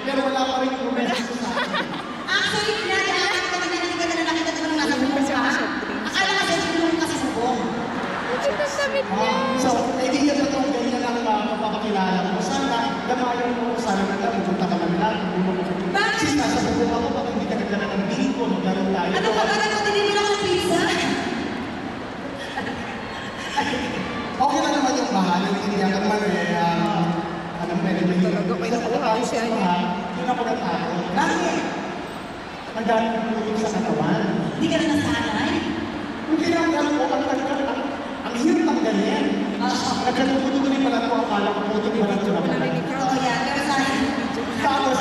pero wala pa rin yung message sa akin. Actually, pinadaanan ka na hindi ka na nakita ka ng nasa buong ka. Akala ka sa tulong ka sa subong. So, kaibigan na itong ganyan lang mapapakilala ko. Sana, damayan mo, sana na lang, pupunta ka man lang. Kasi nasa bubong ako, baka hindi ka nagdala ng bingo, magkaroon tayo. Ano pa ba na kung tinibig ako ng pizza? Okay na naman yung bahala, hindi ka naman alam mo, medyo mahirap. Sa pagkakawin sa bahay, yun ako natako. Bakit? Ang dami ng tulog sa katawan. Hindi ka na nasanay? Hindi na ang gano'n ko, ang hirap ng ganyan. Nagkatutuloy pala ko, akala ko puto ni Barat na pala. Oo yan, pero sa akin. Tapos,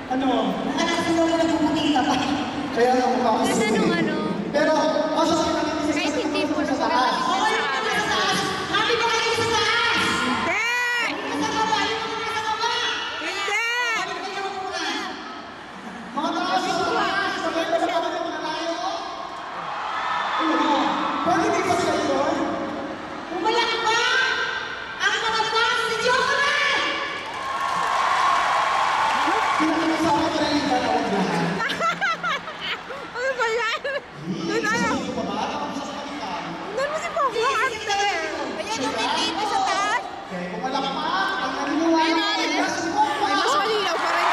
ano? Nakakasulo mo na puputi ka pa. Kaya nga mukha ko Kasi nung ano, pero, sa akin ang kahit hindi po na sa taas. Oo, yung mga nasa taas. Happy ba kayo sa taas? Yung nasa baba, yung mga nasa baba. Happy ba kayo muna? Mga taas sa taas, maganda na kami ng tayo. Pwede di ba sila yun? Umalak ba? Ang mga fans ni Joker! Pinakasama ko rin yung dalawang lahat. Ano ba yan? Doon ayaw. Hindi pa ba? Ako sa salita. Doon mo si Pogo, ate. Ayan ang titito sa taas. Okay, pumalakpak, ang naniniwala ko ay nasa buwan. Ay, mas malinaw pa rin.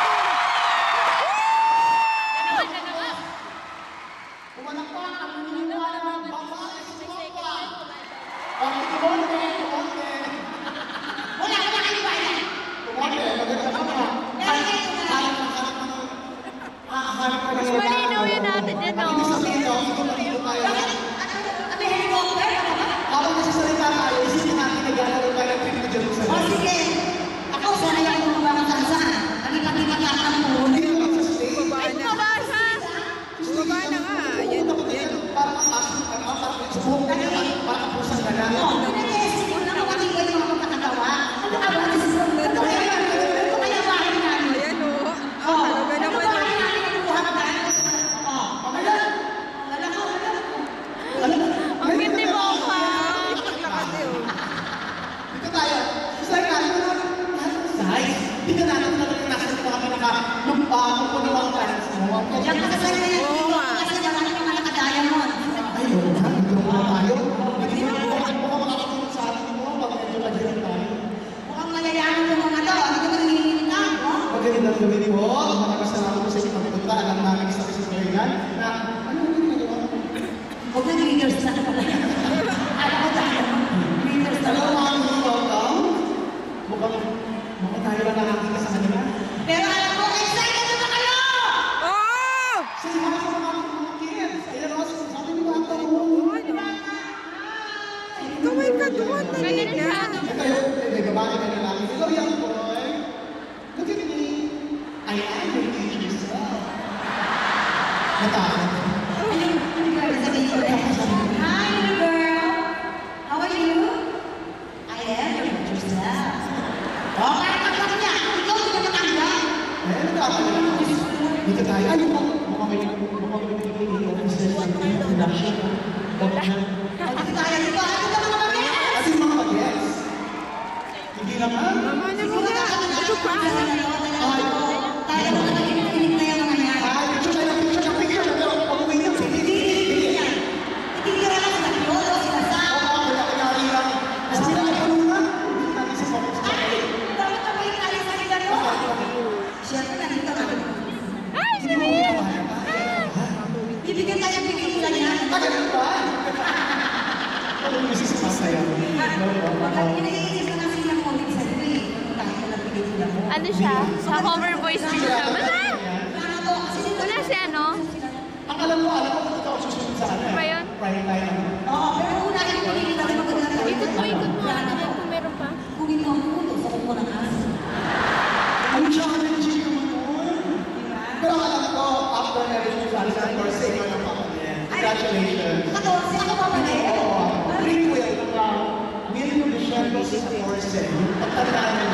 Pumalakpak, ang naniniwala ng babae sa buwan. Okay, kumonte. Wala kayo ba yan? Kumonte, maganda ka ba? Hanap ka ng mas malinaw yun natin din, no? Ibig sabihin daw, ito na ito tayo. Ano helicopter? Ano ba? Habang nagsasalita tayo, isipin natin naglalaro tayo ng trip na Jerusalem. O sige. Ako, sana yung mga mga saan. Halika-halika ka ang puro. Hindi naman sa stage. Baba na. Baba siya! Baba na nga. Ayan, ayan. Parang ang aso, parang sa buhok na niya, parang pusang ka lang. Oo, pinag-iisip ko lang ako hindi ko yung mga pagkakatawa. Ano ka ba? Ito kaya bahay namin. Ayan, o. Oo. Talaga Ano naman. bahay namin ang buha ka ba? Oo. Alam. Alam ko. Ang ganda mo ka! Paglakad eh, o. Dito tayo. Gusto natin na size. Dito natin na rin nasa ito kami nakakukuliwang tayo sa mga. Diyan ka sa sarili ng Oo dito nga. kasi marami yung mga nakadiamond. Ay, oo nga. Dito muna tayo. Hindi mo mukhang makakatulog sa atin mo. Pag medyo kajiran tayo. Mukhang mayayaman yung mga to. Hindi ko nanginginig no? Magandang gawin mo. Maraming salamat po sa inyong pagpunta. Alam namin sa Kasisayan na ano yung ginagawa mo? Huwag na leaders na pala. Alam ko tayo. Leaders na Hello, pala. mga welcome. Mukhang tayo lang nakakita sa kanila. Pero alam ko, excited na ba kayo? Oh! Sa mga mga kids. Ayan o, sabi ni Bata mo. Kaway ka doon. Ganyan siya. Ito yung, may babae ka na lang. Hello, young boy. Look at me. I am your teacher self. Natakot. Hi, little girl. How are you? I am your future self. Oh, parang kapat niya. Ikaw, hindi ka matanggap. Eh, natakot na lang. Dito tayo. Ay, mukhang may introduction. Dito tayo, dito. Ano ka mga mabes? At yung mga bagets. Hindi naman. Mama na mo na. Ito pa. Tayo, nakikinig na yung mga yan. Ay, picture tayo ng picture. Pero pag-uwi niya, hindi. Ititira lang sila Piolo, sila Sam. Oo, kaya lang. Kasi sila ay panuna. Hindi natin sa focus. Ay, bakit ka ba yung kaya sa nila no? Siyempre, nandito ka. Ay, si Mia! Bibigyan tayo ng pelikula niya. Ganun ba? Ano yung sisasaya mo? Pagkat iniisip ko na sila mo, hindi sa ito eh. Tayo na lang pelikula mo. Ano siya? Sa cover voice din siya. Basta! Ano to? Kasi dito Wala si ano? Ang alam mo kung ito ang susunod sa ano. Ano ba yun? Prime time. Oo, pero una yung pelikula mo maganda na. Ikot mo. Ano yan kung meron pa? Kung hindi mo puto, sa kuko ng aso. Ang challenging naman nun. Pero alam ko, after na-release sa Alisan Corse, ikaw yung papalyan. Congratulations. 14, ako pa ba na Oo. Prequel ng Million Vision sa Corse. Yung pagtandaan mo